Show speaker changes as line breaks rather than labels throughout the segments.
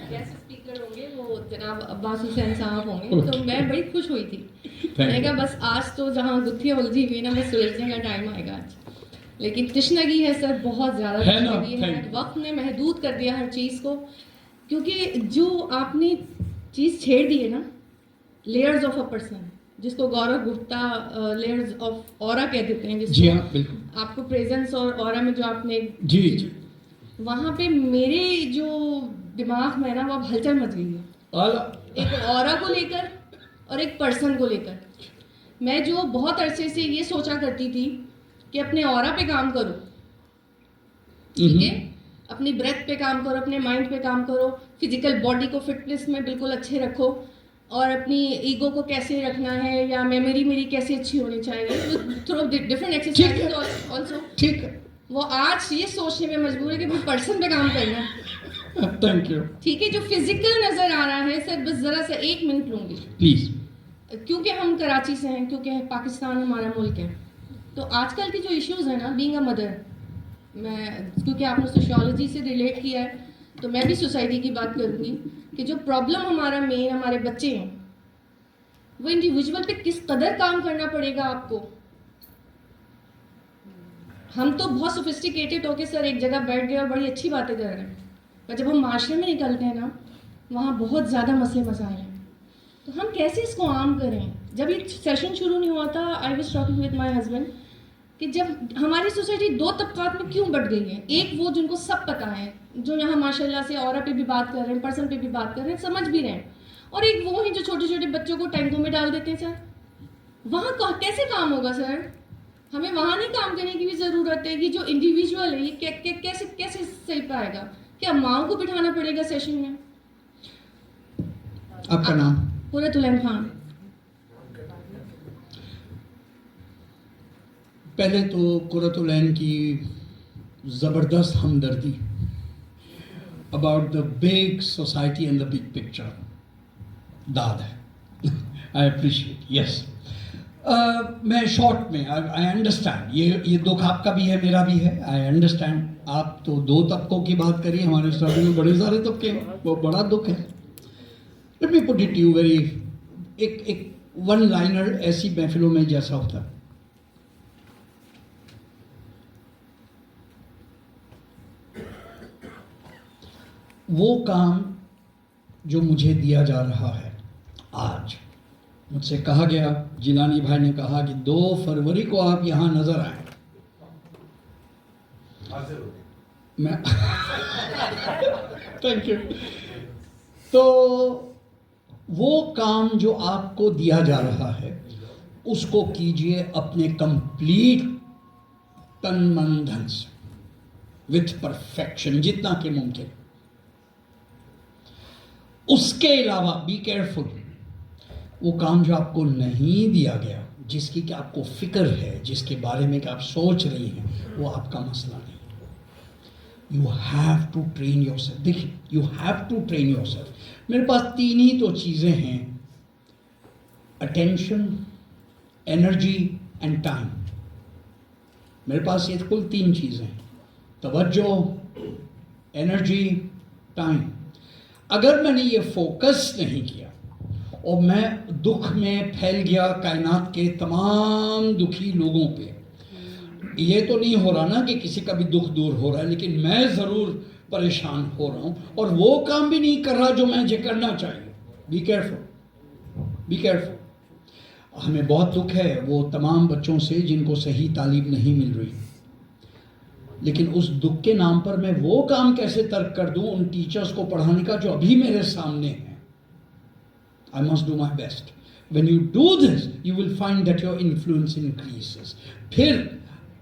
Guest speaker होंगे वो जनाब अब्बास हुसैन साहब होंगे, तो मैं बड़ी खुश हुई थी। मैंने कहा बस आज तो जहाँ गुत्थियाँ उलझी हुई ना, बस सुलझने का टाइम आएगा आज। लेकिन तशनगी है सर, बहुत ज़्यादा तशनगी है। वक्त ने महदूद कर दिया हर चीज़ को, क्योंकि जो आपने चीज़ छेड़ दी है ना, लेयर्स ऑफ अ पर्सन, जिसको गौरव गुप्ता लेयर्स ऑफ ऑरा कह देते हैं,
जी हाँ, बिल्कुल।
आपको प्रेजेंस और ऑरा में जो आपने
जी जी,
वहाँ पे मेरे जो दिमाग में है ना, वो अब हलचल मच गई है, एक ऑरा को लेकर और एक पर्सन को लेकर। मैं जो बहुत अरसे से ये सोचा करती थी कि अपने ऑरा पे काम करो, ठीक है, अपनी ब्रेथ पे काम करो, अपने माइंड पे काम करो, फिजिकल बॉडी को फिटनेस में बिल्कुल अच्छे रखो, और अपनी ईगो को कैसे रखना है, या मेमोरी मेरी कैसे अच्छी होनी चाहिए, थ्रू डिफरेंट एक्सरसाइजेज ऑल्सो।
ठीक है,
वो आज ये सोचने में मजबूर है कि वो पर्सन पे काम करना है।
Thank you.
ठीक है, जो फिजिकल नजर आ रहा है सर, बस जरा सा 1 मिनट लूंगी,
प्लीज।
क्योंकि हम कराची से हैं, क्योंकि पाकिस्तान हमारा मुल्क है, तो आजकल की जो इश्यूज है ना, बीइंग अ मदर, मैं क्योंकि आपने सोशियोलॉजी से रिलेट किया है, तो मैं भी सोसाइटी की बात करूंगी कि जो प्रॉब्लम हमारा मेन हमारे बच्चे हैं, वो इंडिविजुअल पे किस कदर काम करना पड़ेगा आपको। हम तो बहुत सोफिस्टिकेटेड होके सर एक जगह बैठ गए और बड़ी अच्छी बातें कर रहे हैं, पर जब हम माशरे में निकलते हैं ना, वहाँ बहुत ज़्यादा मसले मसाइल हैं। तो हम कैसे इसको आम करें। जब ये सेशन शुरू नहीं हुआ था, I was talking with my husband कि जब हमारी सोसाइटी 2 तबकात में क्यों बढ़ गई है, एक वो जिनको सब पता है, जो यहाँ माशाल्लाह से औरत पे भी बात कर रहे हैं, पर्सन पे भी बात कर रहे हैं, समझ भी रहे हैं, और एक वो है जो छोटे छोटे बच्चों को टैंकों में डाल देते हैं। सर वहाँ कैसे काम होगा सर, हमें वहाँ नहीं काम करने की भी ज़रूरत है कि जो इंडिविजुअल है ये कैसे कैसे सही पाएगा। क्या माओ को बिठाना पड़ेगा सेशन में?
आपका नाम?
हुरतुलैन खान।
पहले तो कुरतुलैन की ज़बरदस्त हमदर्दी about the big society and the big picture दाद है। I appreciate, yes. मैं शॉर्ट में, आई अंडरस्टैंड, ये दुख आपका भी है, मेरा भी है, आई अंडरस्टैंड। आप तो 2 तबकों की बात करिए, हमारे स्टडी में बड़े सारे तबके हैं, वो बड़ा दुख है। Let me put it you very, एक वन लाइनर ऐसी महफिलों में जैसा होता है। वो काम जो मुझे दिया जा रहा है आज, मुझसे कहा गया, जिलानी भाई ने कहा कि 2 फरवरी को आप यहाँ नजर आए। मैं थैंक यू। तो वो काम जो आपको दिया जा रहा है, उसको कीजिए अपने कंप्लीट तन मन धन से, विथ परफेक्शन, जितना कि मुमकिन। उसके अलावा बी केयरफुल, वो काम जो आपको नहीं दिया गया, जिसकी कि आपको फिक्र है, जिसके बारे में कि आप सोच रही हैं, वो आपका मसला नहीं। You have to train yourself. देखिए, you have to train yourself. मेरे पास 3 ही तो चीज़ें हैं, अटेंशन, एनर्जी एंड टाइम। मेरे पास ये कुल 3 चीज़ें हैं, तवज्जो, एनर्जी, टाइम। अगर मैंने ये फोकस नहीं किया और मैं दुख में फैल गया कायनात के तमाम दुखी लोगों पे, ये तो नहीं हो रहा ना कि किसी का भी दुख दूर हो रहा है, लेकिन मैं ज़रूर परेशान हो रहा हूँ और वो काम भी नहीं कर रहा जो मुझे करना चाहिए। Be careful, be careful. हमें बहुत दुख है वो तमाम बच्चों से जिनको सही तालीम नहीं मिल रही, लेकिन उस दुख के नाम पर मैं वो काम कैसे तर्क कर दूं उन टीचर्स को पढ़ाने का जो अभी मेरे सामने है। I must do my best. When you do this you will find that your influence increases. फिर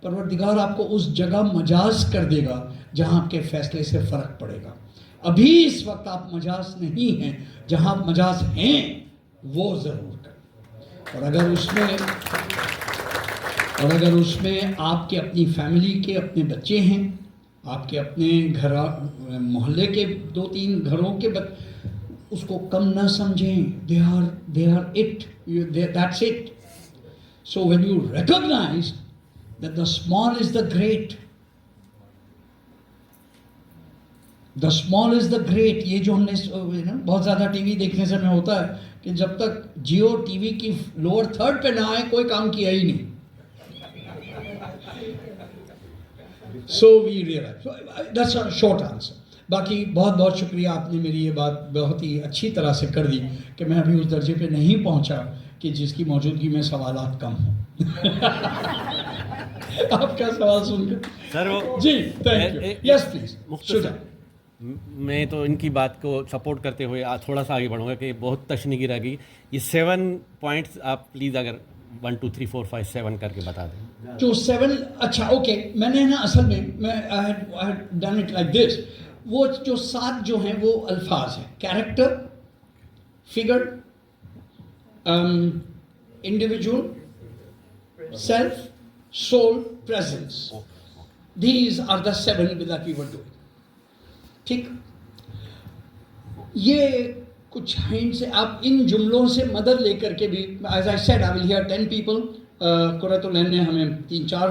परवरदिगार आपको उस जगह मजाज कर देगा जहां आपके फैसले से फर्क पड़ेगा। अभी इस वक्त आप मजाज नहीं हैं, जहां आप मजाज हैं वो जरूर करें। और अगर उसमें आपके अपनी फैमिली के अपने बच्चे हैं, आपके अपने घर मोहल्ले के 2-3 घरों के उसको कम ना समझें। They are it, that's it. So when you recognise that the small is the great, the small is the great, ये जो हमने ना बहुत ज़्यादा टीवी देखने से में होता है कि जब तक जियो टीवी की लोअर थर्ड पे ना आए कोई काम किया ही नहीं. So we realise that's a short answer. बाकी बहुत बहुत शुक्रिया, आपने मेरी ये बात बहुत ही अच्छी तरह से कर दी कि मैं अभी उस दर्जे पे नहीं पहुंचा कि जिसकी मौजूदगी में सवालात कम हों. आपका सवाल सुनकर
सर वो
जी, थैंक यू. Yes please.
मुख्तसर मैं तो इनकी बात को सपोर्ट करते हुए थोड़ा सा आगे बढ़ूंगा कि बहुत तशनीगी रह गई. ये 7 पॉइंट्स आप प्लीज़ अगर 1 2 3 4 5 7 करके बता दें.
जो 7, अच्छा ओके, मैंने ना असल में मैं I had done it like this. वो जो 7 जो हैं वो अल्फाज हैं: character, figure, individual, self, soul, presence. These are the 7 that we were doing. ठीक, ये कुछ हिंट से आप इन जुमलों से मदद लेकर के भी, as I said I will hear 10 people. Qurratul ने हमें 3-4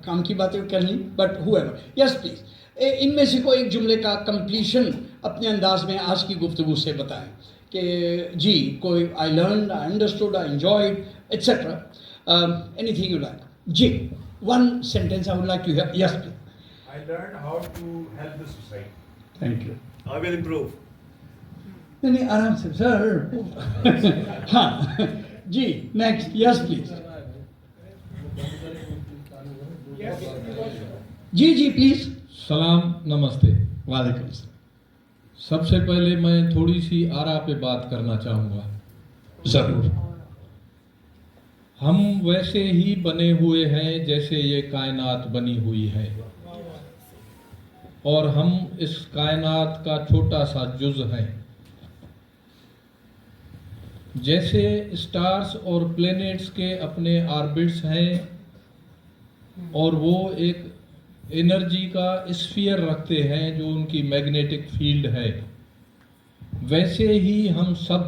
काम की बातें कर ली, बट हुएवर. यस प्लीज, इनमें से कोई एक जुमले का कंप्लीशन अपने अंदाज में आज की गुफ्तगू से बताएं कि जी कोई I learn, I understood, I enjoyed et cetera, anything you like. जी, 1 sentence I would like to hear. Yes please.
I learned how to help the society.
Thank you.
I will improve.
नहीं आराम से सर. हाँ जी, next. Yes please. जी जी please.
सलाम, नमस्ते.
वालेकुम सलाम.
सबसे पहले मैं थोड़ी सी आरा पे बात करना चाहूँगा.
जरूर.
हम वैसे ही बने हुए हैं जैसे ये कायनात बनी हुई है, और हम इस कायनात का छोटा सा जुज़ हैं. जैसे स्टार्स और प्लैनेट्स के अपने ऑर्बिट्स हैं और वो एक एनर्जी का स्फीयर रखते हैं जो उनकी मैग्नेटिक फील्ड है, वैसे ही हम सब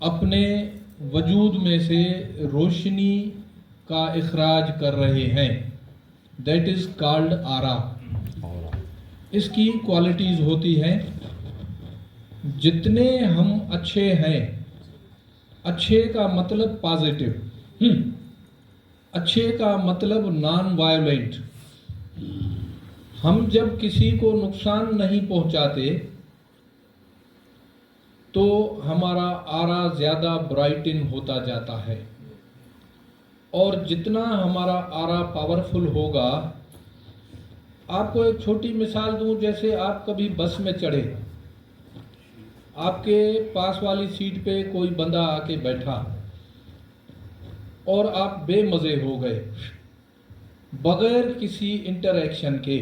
अपने वजूद में से रोशनी का इखराज कर रहे हैं. दैट इज़ कॉल्ड आरा. इसकी क्वालिटीज़ होती हैं, जितने हम अच्छे हैं, अच्छे का मतलब पॉजिटिव, अच्छे का मतलब नॉन वायलेंट. हम जब किसी को नुकसान नहीं पहुंचाते तो हमारा आरा ज़्यादा ब्राइटन होता जाता है, और जितना हमारा आरा पावरफुल होगा. आपको एक छोटी मिसाल दूं, जैसे आप कभी बस में चढ़े, आपके पास वाली सीट पे कोई बंदा आके बैठा और आप बेमज़े हो गए बगैर किसी इंटरेक्शन के.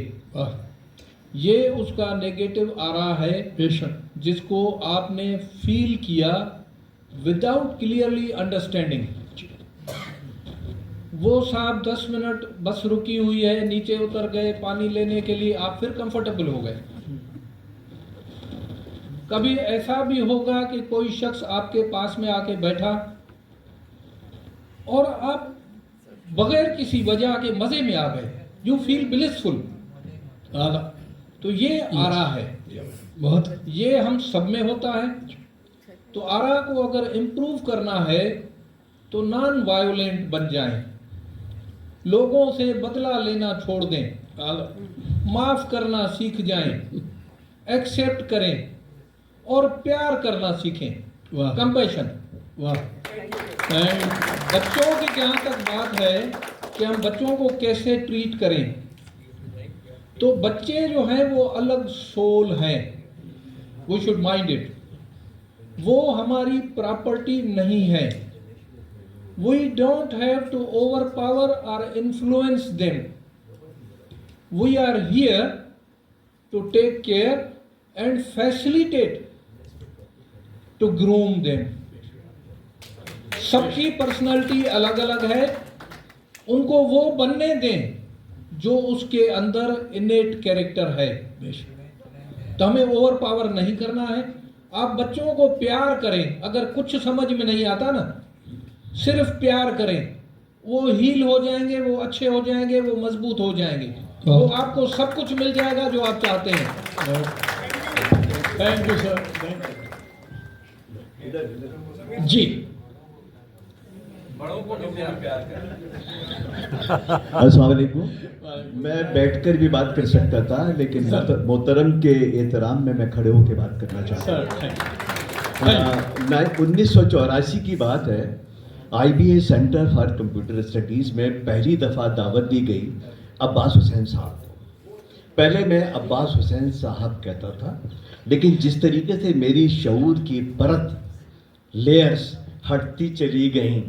ये उसका नेगेटिव आरा है,
बेशक,
जिसको आपने फील किया विदाउट क्लियरली अंडरस्टैंडिंग. वो साहब 10 मिनट बस रुकी हुई है, नीचे उतर गए पानी लेने के लिए, आप फिर कंफर्टेबल हो गए. कभी ऐसा भी होगा कि कोई शख्स आपके पास में आके बैठा और आप बगैर किसी वजह के मजे में आ गए. You feel blissful. तो ये आरा है.
बहुत.
ये हम सब में होता है. तो आरा को अगर इम्प्रूव करना है तो नॉन वायोलेंट बन जाएं, लोगों से बदला लेना छोड़ दें, माफ करना सीख जाएं, एक्सेप्ट करें और प्यार करना सीखें. कंपैशन.
वाह.
बच्चों की जहाँ तक बात है कि हम बच्चों को कैसे ट्रीट करें, तो बच्चे जो हैं वो अलग सोल हैं. We should mind it. वो हमारी प्रॉपर्टी नहीं है. We don't have to over power और influence them. We are here to take care and facilitate to groom them. सबकी पर्सनालिटी अलग अलग है, उनको वो बनने दें जो उसके अंदर इनेट कैरेक्टर है. तो हमें ओवर पावर नहीं करना है. आप बच्चों को प्यार करें. अगर कुछ समझ में नहीं आता ना, सिर्फ प्यार करें, वो हील हो जाएंगे, वो अच्छे हो जाएंगे, वो मजबूत हो जाएंगे. तो आपको सब कुछ मिल जाएगा जो आप चाहते हैं। Thank you sir. जी
अस्सलाम वालेकुम। मैं बैठकर भी बात कर सकता था, लेकिन मोहतरम के एहतराम में मैं खड़े होकर बात करना चाहता हूँ।
सर
1984 की बात है। IBA centre for computer studies में पहली दफ़ा दावत दी गई अब्बास हुसैन साहब को। पहले मैं अब्बास हुसैन साहब कहता था, लेकिन जिस तरीके से मेरी शऊर की परत लेयर्स हटती चली गईं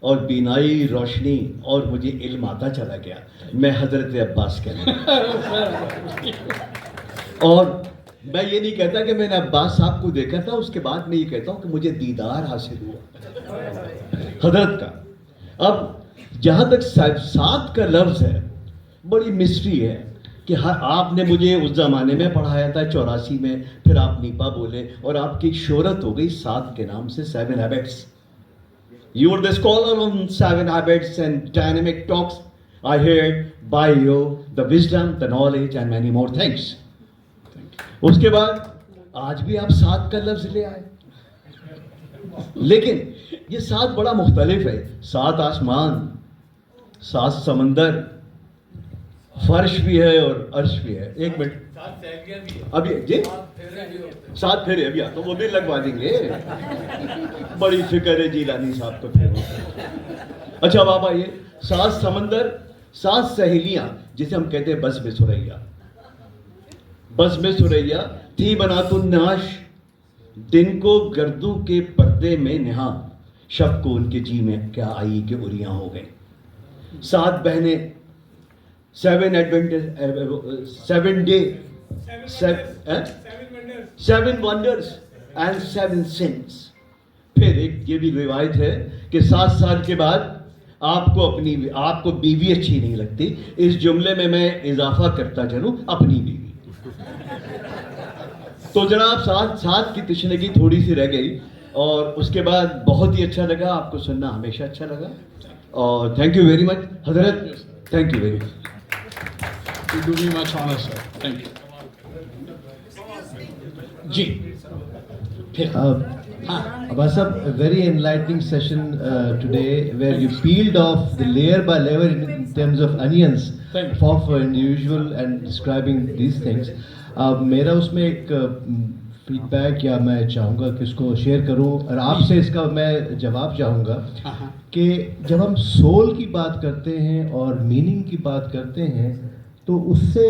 और बीनाई रोशनी और मुझे इल्म आता चला गया, मैं हज़रत अब्बास कहने लगा। और मैं ये नहीं कहता कि मैंने अब्बास साहब को देखा था, उसके बाद मैं ये कहता हूँ कि मुझे दीदार हासिल हुआ हज़रत का। अब जहाँ तक साथ का लफ्ज़ है, बड़ी मिस्ट्री है कि आपने मुझे उस ज़माने में पढ़ाया था 84 में, फिर आप नीपा बोले और आपकी एक शोहरत हो गई साथ के नाम से, 7 habits. You are the scholar on 7 habits and dynamic talks. I heard by you the wisdom, the knowledge and many more things. उसके बाद आज भी आप साथ का लफ्ज ले आए, लेकिन ये साथ बड़ा मुख्तलिफ है। सात आसमान, सात समंदर, फर्श भी है और अर्श भी है। एक मिनट, अभी जी सात फेरे अभी तो वो भी लगवा देंगे। बड़ी फिक्र है जीलानी साहब को फिर। अच्छा अब आप आइए, सात समंदर, सात सहेलियां, जिसे हम कहते हैं बस में सुरैया। बस में सुरैया थी बनातुन नाश, दिन को गर्दू के पर्दे में निहा, शब को उनके जी में क्या आई कि उरियां हो गई। सात बहनें, 7 adventure, 7 day, 7 wonders and 7 since. फिर एक ये भी रिवायत है कि 7 साल के बाद आपको बीवी अच्छी नहीं लगती। इस जुमले में मैं इजाफा करता चलूं, अपनी बीवी। तो जनाब साथ की तशनगी थोड़ी सी रह गई, और उसके बाद बहुत ही अच्छा लगा, आपको सुनना हमेशा अच्छा लगा। और thank you very much Hazrat, thank you very much.
You do me much honor, sir. Thank you. जी फिर
Abbas sir, a very enlightening session today, where you peeled off the layer by layer in terms of onions
Thank you.
of individual and describing these things. मेरा उसमें एक feedback या मैं चाहूँगा कि इसको share करूँ, और आपसे इसका मैं जवाब चाहूँगा कि जब हम सोल की बात करते हैं और मीनिंग की बात करते हैं, तो उससे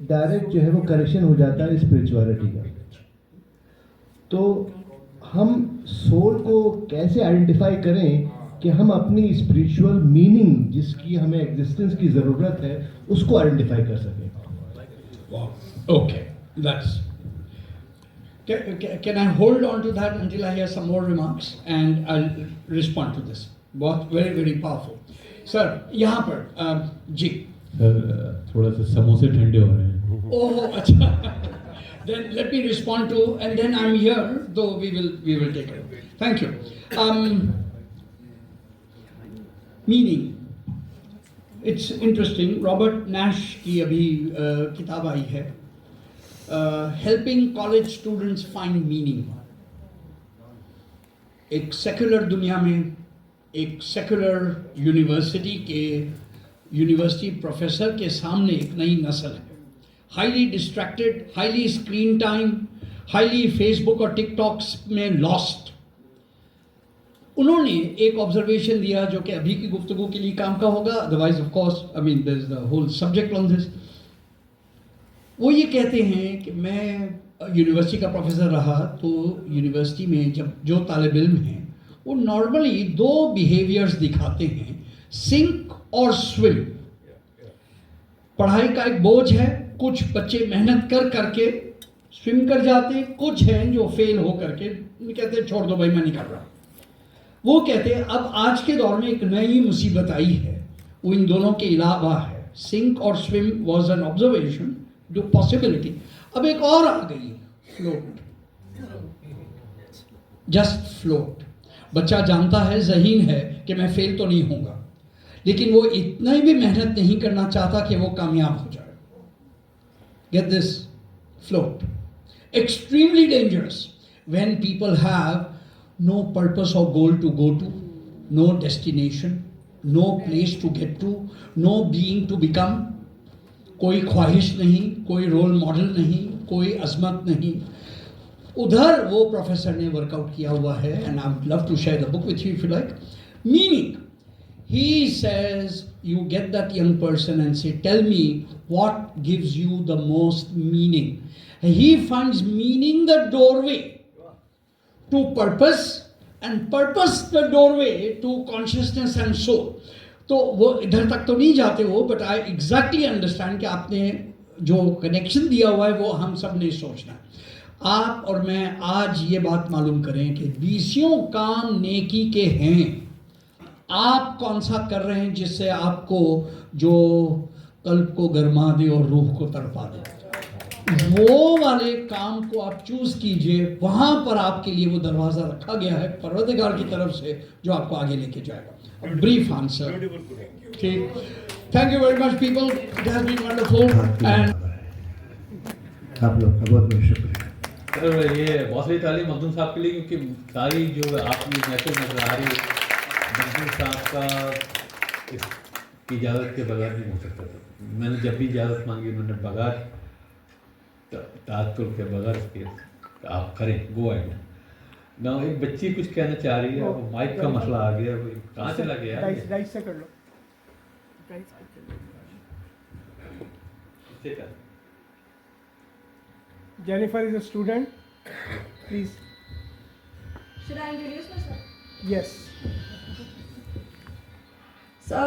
डायरेक्ट जो है वो कनेक्शन हो जाता है स्पिरिचुअलिटी का। तो हम सोल को कैसे आइडेंटिफाई करें कि हम अपनी स्पिरिचुअल मीनिंग, जिसकी हमें एग्जिस्टेंस की ज़रूरत है, उसको आइडेंटिफाई कर सकें।
wow. Okay, that's. Can I hold on to that until I hear some more remarks and I'll respond to this. बहुत very very powerful. Sir, यहाँ पर जी।
सर थोड़ा सा समोसे ठंडे हो रहे हैं।
ओह अच्छा। Then let me respond to, and then I'm here, though we will take it. Thank you. Meaning, it's interesting. Robert Nash की अभी किताब आई है, Helping College Students Find Meaning. एक सेकुलर दुनिया में, एक सेकुलर यूनिवर्सिटी प्रोफेसर के सामने एक नई नस्ल है, highly distracted, highly screen time, highly Facebook और टिकटॉक्स में लॉस्ट। उन्होंने एक ऑब्जर्वेशन दिया जो कि अभी की गुफ्तगू के लिए काम का होगा, otherwise of course I mean there is the whole subject on this. वो ये कहते हैं कि मैं यूनिवर्सिटी का प्रोफेसर रहा, तो यूनिवर्सिटी में जब जो तालिब इल्म हैं वो नॉर्मली 2 बिहेवियर्स दिखाते हैं, सिंक और स्विम। पढ़ाई का एक बोझ है, कुछ बच्चे मेहनत करके स्विम कर जाते हैं, कुछ हैं जो फेल हो करके कहते हैं छोड़ दो भाई मैं नहीं कर रहा। वो कहते हैं अब आज के दौर में एक नई मुसीबत आई है, वो इन दोनों के अलावा है। सिंक और स्विम वाज एन ऑब्जर्वेशन, जो पॉसिबिलिटी, अब एक और आ गई, फ्लोट, जस्ट फ्लोट। बच्चा जानता है, ज़हीन है कि मैं फेल तो नहीं होऊंगा, लेकिन वो इतना भी मेहनत नहीं करना चाहता कि वो कामयाब हो जाए। get this, float. Extremely dangerous when people have no purpose or goal to go to, no destination, no place to get to, no being to become, कोई ख्वाहिश नहीं, कोई रोल मॉडल नहीं, कोई अजमत नहीं. उधर वो प्रोफेसर ने वर्कआउट किया हुआ है, and I would love to share the book with you if you like. Meaning, he says, you get that young person and say, tell me what gives you the most meaning. And he finds meaning the doorway to purpose, and purpose the doorway to consciousness and soul. तो वो इधर तक तो नहीं जाते हो, but I exactly understand कि आपने जो कनेक्शन दिया हुआ है वो हम सब ने सोचना. आप और मैं आज ये बात मालूम करें कि 20 काम नेकी के हैं. आप कौन सा कर रहे हैं जिससे आपको जो कल्ब को गरमा दे और रूह को तड़पा दे? वो वाले काम को आप चूज कीजिए. वहां पर आपके लिए वो दरवाजा रखा गया है परवरदिगार की तरफ से जो आपको आगे लेके जाएगा. Brief answer. ठीक. Thank you very much people. It has been wonderful. And
आप लोग का बहुत बहुत शुक्रिया.
सर ये बहुत सारी तालीम मखदूम साहब के लिए, क्योंकि सारी जो आपकी मैसेज नजर आ रही है मखदूम साहब का इसकी इजाज़त के बगैर नहीं हो सकता था. मैंने जब भी इजाज़त मांगी उन्होंने बगैर तात्कुल के बगैर इसके आप करें, गो एंड ना. एक बच्ची कुछ कहना चाह रही है, वो माइक का मसला आ गया, वो कहाँ चला गया?
राइट से कर लो. Jennifer is a student. Please.
Should I introduce myself?
Yes.
So,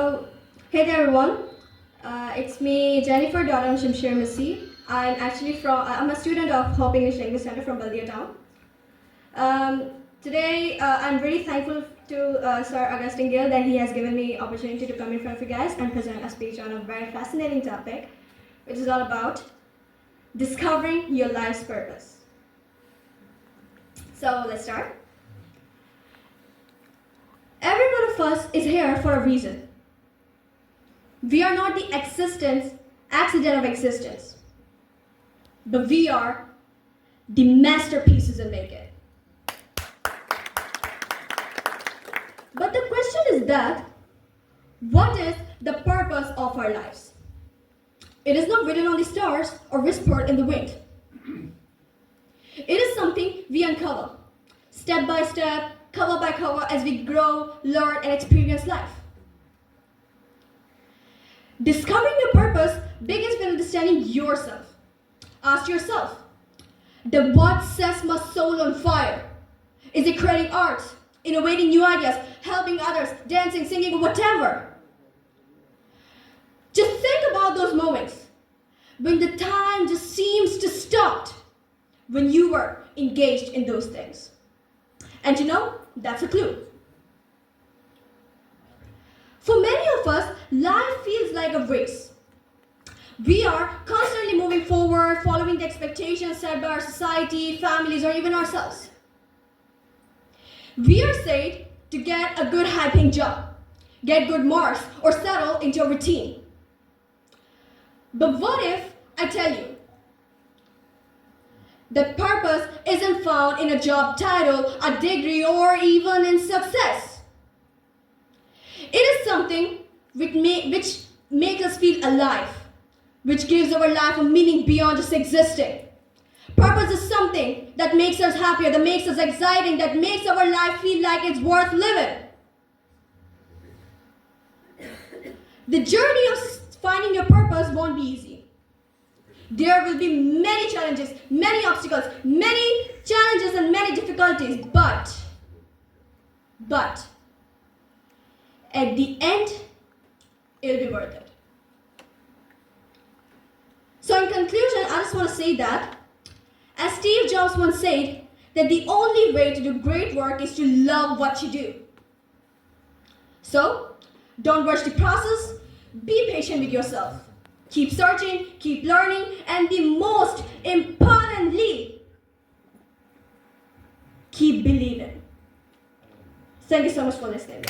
hey there everyone. It's me, Jennifer Doran Shamshir Masi. I'm a student of Hope English Language Center from Baldia Town. Today, I'm very thankful to Sir Augustine Gill that he has given me opportunity to come in front of you guys and present a speech on a very fascinating topic, which is all about discovering your life's purpose. So let's start. Every one of us is here for a reason. We are not the accident of existence, but we are the masterpieces that make it. But the question is that, what is the purpose of our lives? It is not written on the stars or whispered in the wind. It is something we uncover, step by step, cover by cover, as we grow, learn, and experience life. Discovering your purpose begins with understanding yourself. Ask yourself, what sets my soul on fire? Is it creating art, innovating new ideas, helping others, dancing, singing, whatever? Just think about those moments when the time just seems to stop, when you were engaged in those things. And you know, that's a clue. For many of us, life feels like a race. We are constantly moving forward, following the expectations set by our society, families, or even ourselves. We are said to get a good high-paying job, get good marks, or settle into a routine. But what if I tell you that purpose isn't found in a job title, a degree, or even in success? It is something which makes us feel alive, which gives our life a meaning beyond just existing. Purpose is something that makes us happier, that makes us exciting, that makes our life feel like it's worth living. The journey of finding your purpose won't be easy. There will be many challenges, many obstacles, and many difficulties, but at the end, it'll be worth it. So in conclusion, I just want to say that, as Steve Jobs once said, that the only way to do great work is to love what you do. So, don't rush the process, be patient with yourself. Keep searching, keep learning, and the most importantly, keep believing. Thank you so much for listening.